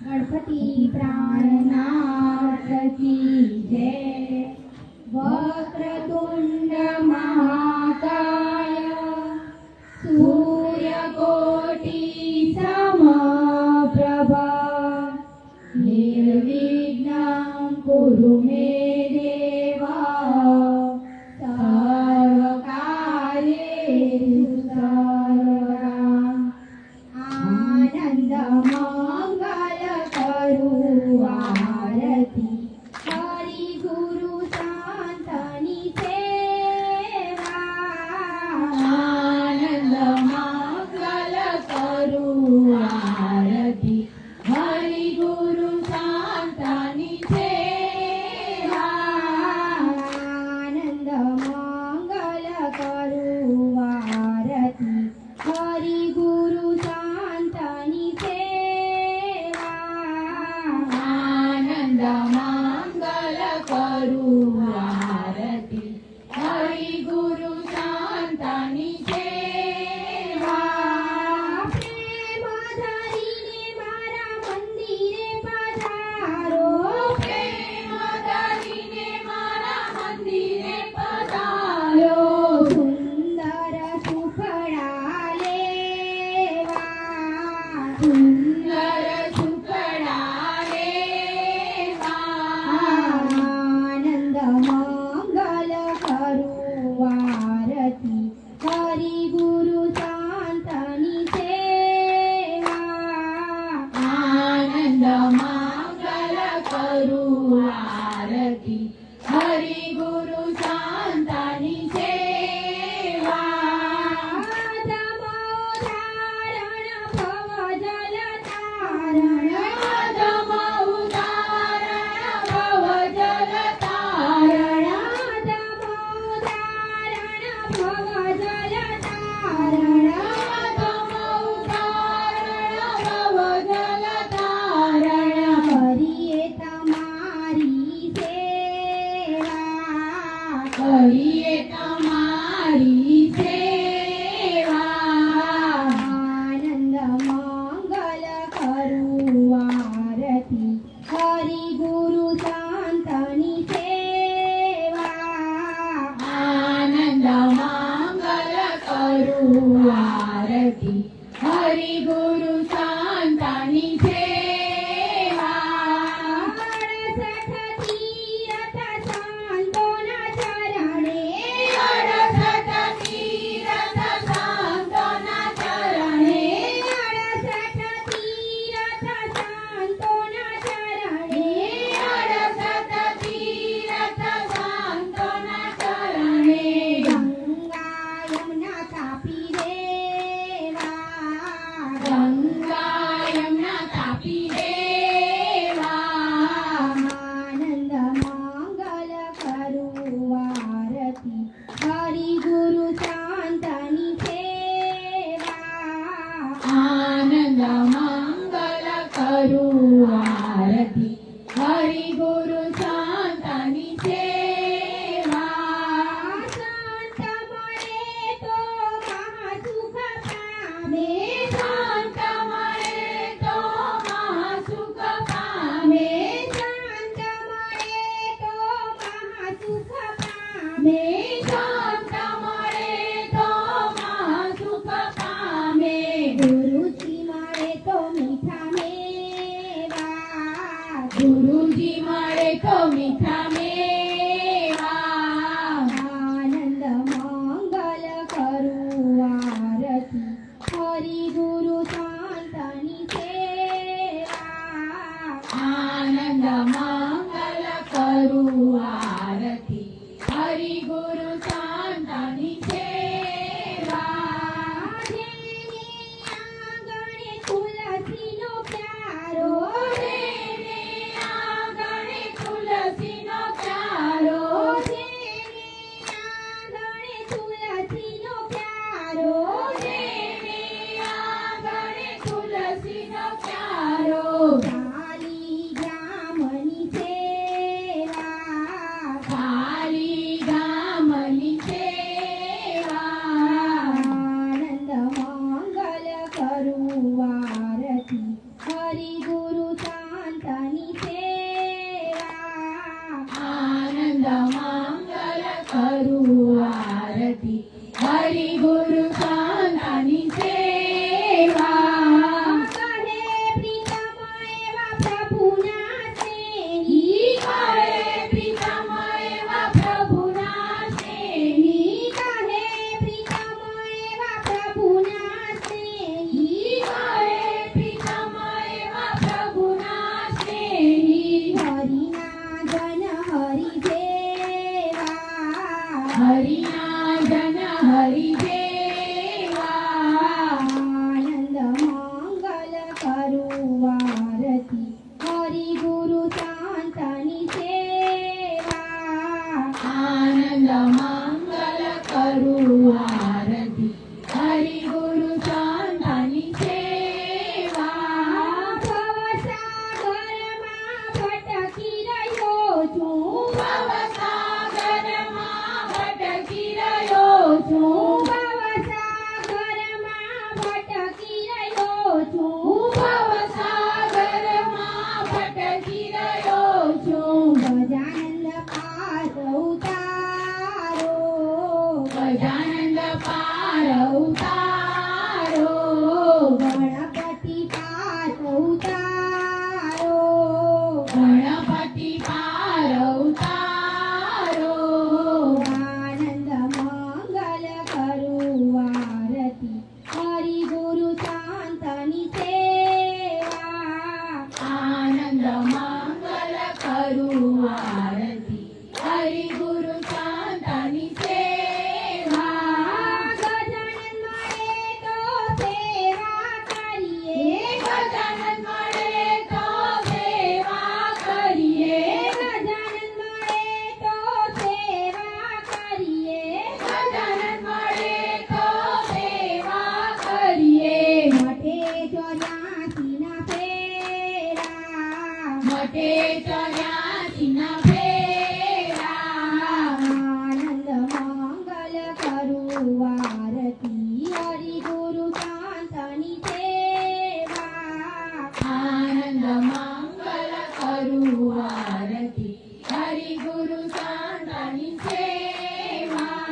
गणपति प्राणनाथ की जय। वक्रतुंड महाकाय सूर्यकोटि समप्रभा निर्विघ्नं कुरु मे देवा सर्वकार्येषु सर्वदा। आनंद मंगल करू आरती हरि गुरु संतनी सेवा। आनंद मंगल करू आरती हरि गुरु संतनी सेवा। आनंद मंगल करू आरती हरि गुरु संतनी सेवा। आनंद मंगल करू आरती हरि गुरु संतनी सेवा। प्रेम धरीने मारा मंदिरे पधारो। प्रेम धरीने मारा मंदिरे पधारो। सुंदर सुखड़ा लेवा। सुंदर सुखड़ा लेवा। आनंद मंगल करू आरती हरि गुरु संतनी सेवा। आनंद मंगल करू आरती हरि गुरु संतनी सेवा। अधमोदाहरण भव जल तारण। अधमोदाहरण भव जल तारण। अधमोदाहरण भव जल तारण। अधमोदाहरण भव जल तारण। કરીએ તમારી સેવા। કરીએ તમારી સેવા। આનંદ મંગલ કરું આરતી હરિ ગુરુ સંતની સેવા। આનંદ મંગલ કરું આરતી હરિ ગુરુ સંતની સેવા। 68 તીર્થ સંતોના ચરણે। 68 તીર્થ સંતોના ચરણે। 68 તીર્થ સંતોના ચરણે। 68 તીર્થ સંતોના ચરણે। ગંગા યમુના તાપી દેવા। ગંગા યમુના તાપી દેવા। આનંદ મંગલ કરું આરતી હરિ ગુરુ સંતની સેવા। આનંદ મંગલ કરું આરતી હરિ ગુરુ સંતની સેવા। સંત મળે તો મહાસુખ પામે। સંત મળે તો મહાસુખ પામે। સંત મળે તો મહાસુખ પામે। સંત મળે તો મહાસુખ પામે। ગુરુજી મળે તો મીઠા મેવા। ગુરુજી મળે તો મીઠા મેવા। આનંદ મંગલ કરું આરતી હરિ ગુરુ સંતની સેવા। આનંદ મંગલ કરું આરતી હરિ ગુરુ સંતની સેવા। જેને આંગણે તુલસીનો પ્યારો। જેને આંગણે તુલસીનો પ્યારો। જેને આંગણે તુલસીનો પ્યારો। જેને આંગણે તુલસીનો પ્યારો। કાલી ગામની સેવા। કાલી ગામની સેવા। આનંદ મંગલ કરું આરતી હરિ ગુરુ શાંતની સેવા આનંદ મંગલ કરું આરતી હરિ ગુરુ શાંતની સેવા કહે પ્રીતમ એવા પ્રભુના સ્નેહી કહે પ્રીતમ એવા પ્રભુના સ્નેહી કહે પ્રીતમ એવા પ્રભુના સ્નેહી કહે પ્રીતમ એવા પ્રભુના સ્નેહી હરિના જન હરિ જેવા હરિના જન હરિ જેવા આનંદ મંગલ કરું આરતી હરિ ગુરુ શાંતની સેવા આનંદ મંગલ કરું આરતી હરિ ગુરુ શાંતની સેવા ભવસાગરમાં ભટકી રહ્યો છું ભવસાગરમાં ભટકી રહ્યો છું ભવસાગરમાં ભટકી રહ્યો છું ભવસાગરમાં ભટકી રહ્યો છું ગજાનંદ પાર ઉતારો ગજાનંદ પાર ઉતારો ગણપતિ પાર ઉતારો ગણપતિ પાર ઉતારો આનંદ મંગલ કરું આરતી હરિ ગુરુ શાંતની સેવા આનંદ મંગલ કરું આરતી હરિ ગુરુ શાંતની સેવા ગજાનન મળે તો સેવા કરીએ ગજાનન મળે તો સેવા કરીએ ગજાનન મળે તો સેવા કરીએ ગજાનન મળે તો સેવા કરીએ મઠે ચોર્યાસીના ફેરા મટે ચોર્યાસીના ફેરા આનંદ મંગલ કરું આરતી હરિ ગુરુ શાંતની સેવા આનંદ મંગલ કરું આરતી હરિ ગુરુ શાંતની સેવા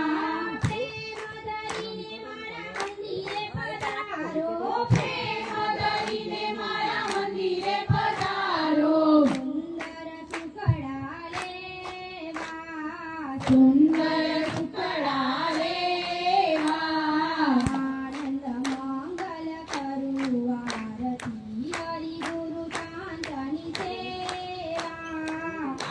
પ્રેમ ધરીને મારા મંદિરે પધારો પ્રેમ ધરીને મારા મંદિરે પધારો સુંદર સુખડા લેવા સુંદર સુખડા લેવા આનંદ મંગલ કરું આરતી હરિ ગુરુ શાંતની સેવા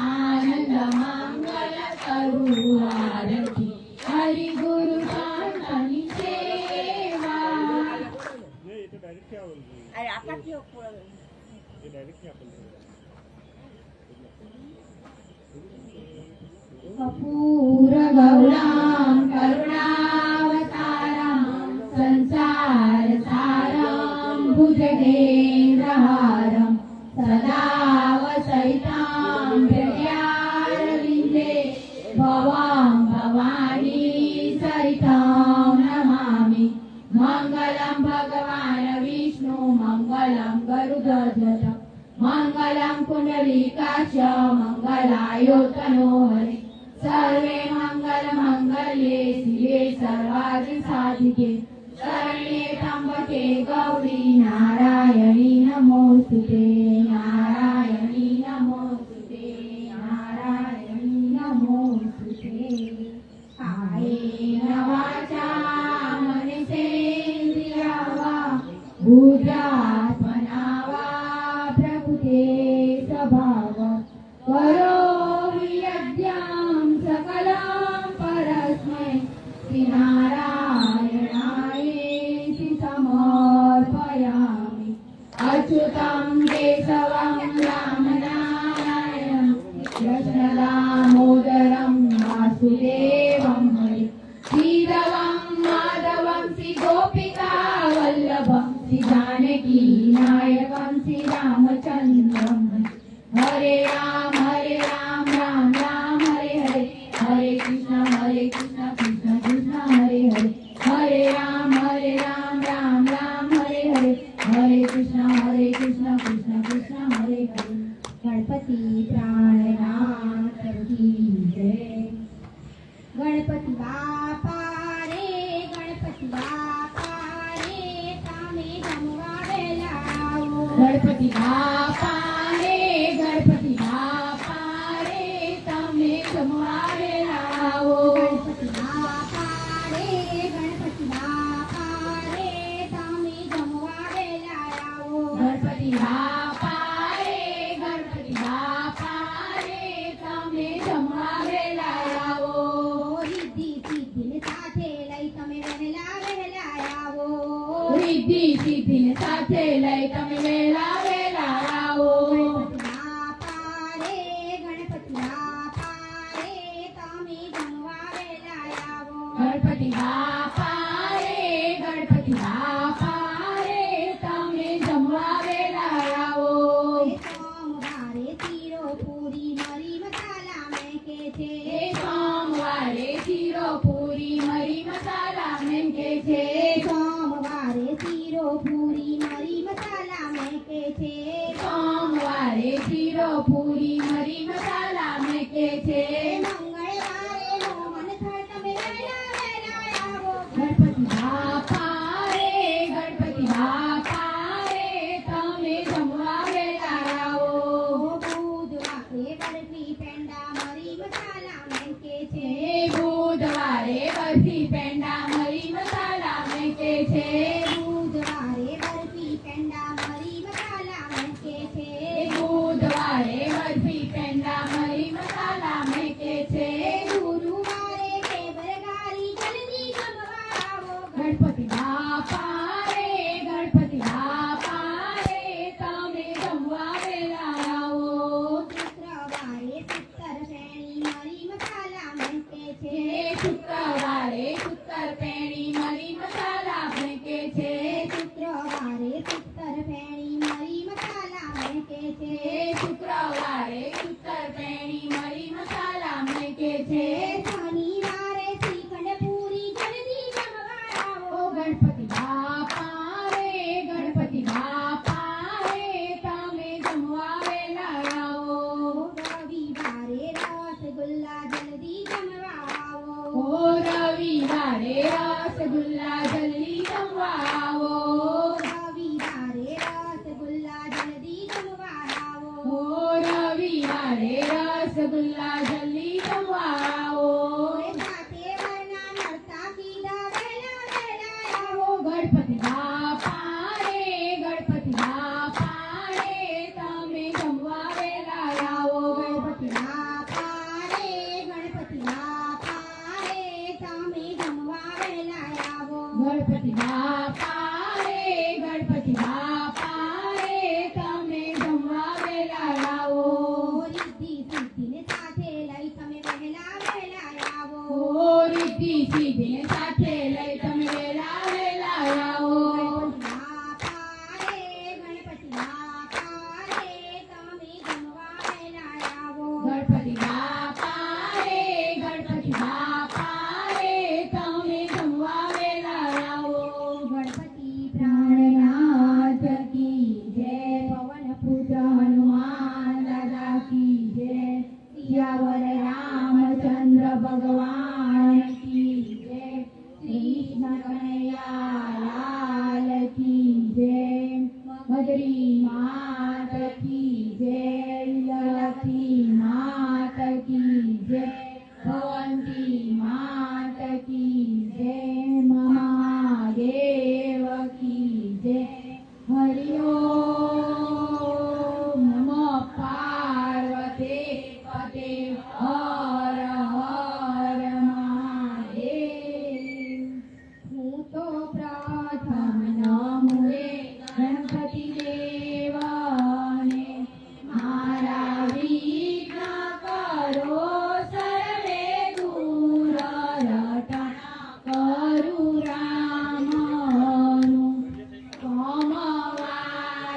આનંદ મંગલ કરું આરતી હરિ ગુરુ શાંતની સેવા नहीं ये तो डायरेक्ट क्या बोल रही है अरे आपका क्यों पूरा ये डायरेक्ट क्या बोल रही है कपूर गौरां करुणावतारं संसार सारं भुजगेन्द्रहारं सदा वसैतां हृदयारविन्दे भवां भवानी सहितां नमामि मङ्गलं भगवान् विष्णु मङ्गलं गरुडध्वज मङ्गलं पुण्डरीकाक्ष मङ्गलायोतनो हरि सर्वे मङ्गलमङ्गल्ये शिवे सर्वार्थसाधिके शरण्ये त्र्यम्बके गौरी नारायणी नमोस्तुते नारायणी नमोस्तुते नारायणी नमोस्तुते कायेन वाचा मनसेन्द्रिया वा बुद्ध्यात्मना वा प्रकृते स्वभावः करोमि यज्ञं सकलं परस्मै श्रीनारायणायेति समर्पयामि अच्युतं केशवं रामनारायणं कृष्णदामोदरं वासुदेवं हरि श्रीधवं माधवं श्रीगोपिका वल्लभं श्रीजानकी नायकं श्रीरामचन्द्रं हरे राम राम राम हरे हरे हरे कृष्ण कृष्ण कृष्ण हरे हरे हरे राम राम राम हरे हरे हरे कृष्ण कृष्ण ગણપતિ બાપા રે ગણપતિ બાપા રે તમે જમવા વેલા આવો ગણપતિ બાપા રે ગણપતિ બાપા રે તમે જમવા વેલા આવો ગણપતિ બાપા રે ગણપતિ બાપા રે તમે જમવા વેલા આવો રિદ્ધિ સિદ્ધિને સાથે લઈ તમે વહેલા વહેલા આવો રિદ્ધિ સિદ્ધિને સાથે લઈ તમે વેલા વેલા આવો ગણપતિ બાપા રે ગણપતિ બાપા રે તમે જમવા વેલા આવો ગણપતિ બાપા રે ગણપતિ બાપા રે તમે જમવા વેલા આવો સોમવારે શીરો પૂરી મરી મસાલા મેકે છે સોમવારે શીરો પૂરી મરી મસાલા મેકે છે સોમવારે શીરો પૂરી મરી મસાલા મેકે છે સોમવારે શીરો પૂરી મરી મસાલા મેકે છે મંગળવારે મોહન થળ તમે વહેલા વહેલા આવો ગણપતિ બાપા રે ગણપતિ બાપા રે તમે જમવા વેલા આવો બુધવારે બરફી પેંડા મરી મસાલા મેકે છે બુધવારે બરફી પેંડા મરી મસાલા મેકે છે બુધવારે બરફી પેંડા મરી મસાલા મેકે છે બુધવારે બરફી પેંડા મરી મસાલા મેકે છે ગુરુવારે ટેબર ગારી જલ્દી જમવા આવો ગણપતિ બાપા રે ગણપતિ બાપા રે તમે જમવા વેલા આવો શુક્રવારે સત્તર ફેણી મરી મસાલા મેકે છે શુક્રવારે શુક્ર પેણી મરી મસાલા મેકે છે શુક્રવારે સત્તર ફેણી મરી મસાલા મેકે છે શુક્રવારે શુક્ર પેણી મરી મસાલા મેકે છે શનિવારે શ્રીખંડ પૂરી જલ્દી જમવા આવો ગણપતિ બાપા રે ગણપતિ બાપા રે તમે જમવા વેલા આવો રવિવારે રસગુલ્લા જલ્દી જમવા આવો ઓ રવિવારે રસગુલ્લા જલ્દી જમવા આવો રવિવારે રસગુલ્લા જલ્દી જમવા આવો ઓ રવિવારે રસગુલ્લા જલ્દી જમવા આવો સાથે વરના નરતા કીધા વહેલા વહેલા આવો ગણપતિ બાપા રે ગણપતિ બાપા રે તમે જમવા વેલા આવો ગણપતિ બાપા રે ગણપતિ બાપા રે તમે જમવા વહેલા આવો ગણપતિ બાપા રે ગણપતિ બાપા રે તમે જમવા વેલા આવો રિદ્ધિ સિદ્ધિને સાથે લઈ તમે વહેલા વહેલા આવો ઓ રિદ્ધિ સિદ્ધિને સાથે લઈ તમે વેલા વેલા આવો ગણપતિ બાપા રે ગણપતિ બાપા રે તમે જમવા વહેલા આવો ગણપતિ બાપા રે ગણપતિ બાપા રે તમે જમવા વેલા આવો ગણપતિ પ્રાણનાથ કી જય પવન પુત્ર હનુમાન દાદા કી જય સિયાવર રામચંદ્ર ભગવાન કી જય શ્રી કૃષ્ણ કનૈયા લાલ કી જય બદ્રી માત કી જય લખી માત કી જય ભવંતી માત કી જય મહાદેવ કી જય હરિ ઓમ નમઃ પાર્વતી પતે હર હર મહાદેવ હું તો પ્રથમ નમુએ ગણપતિ દેવને મારા વિઘ્ન કરો સર્વે દૂર રટણ કરું રામનું સોમવારે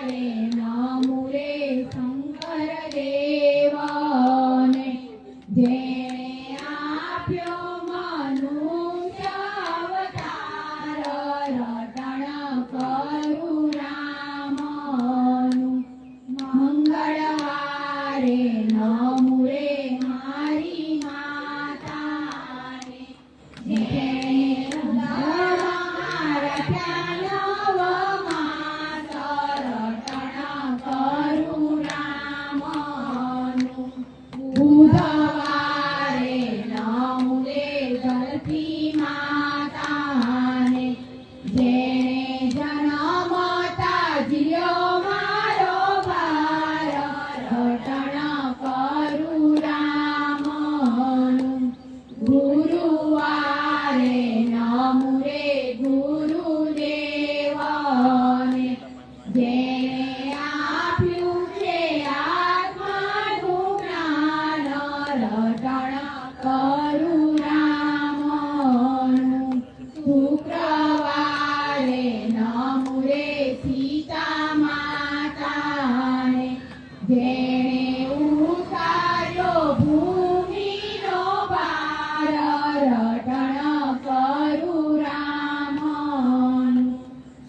જેણે ઉતાર્યો ભૂમિનો ભાર રટણ કરું રામનું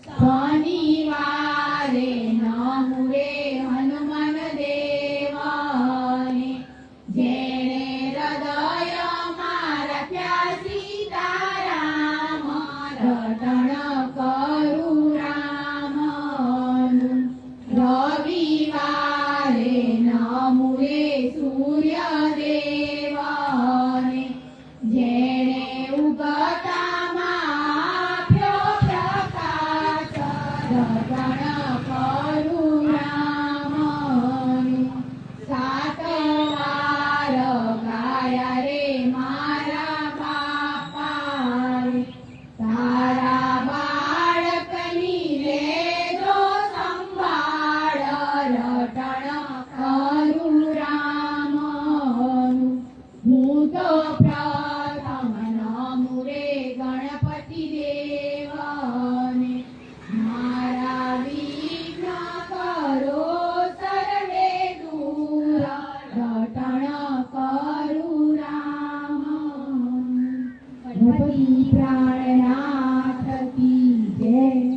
શનિવારે નમુરે હનુમાન દેવને જેણે હૃદયમાં રાખ્યા સીતારામ રટણ કરું રામનું રવિવારે નમુરે સૂર્યદેવને જેણે ઉગતામાં આપ્યો પ્રકાશ રટણ કરું રામનું સાત વાર ગાયા રે મારા બાપા રે તારા બાળકની લેજો સંભાળ રટણ કરું રામનું હું તો પ્રથમ નમુરે ગણપતિ દેવને મારા વિઘ્ન કરો સર્વે દૂર રટણ કરું રામનું ગણપતિ પ્રાણનાથ કી જય.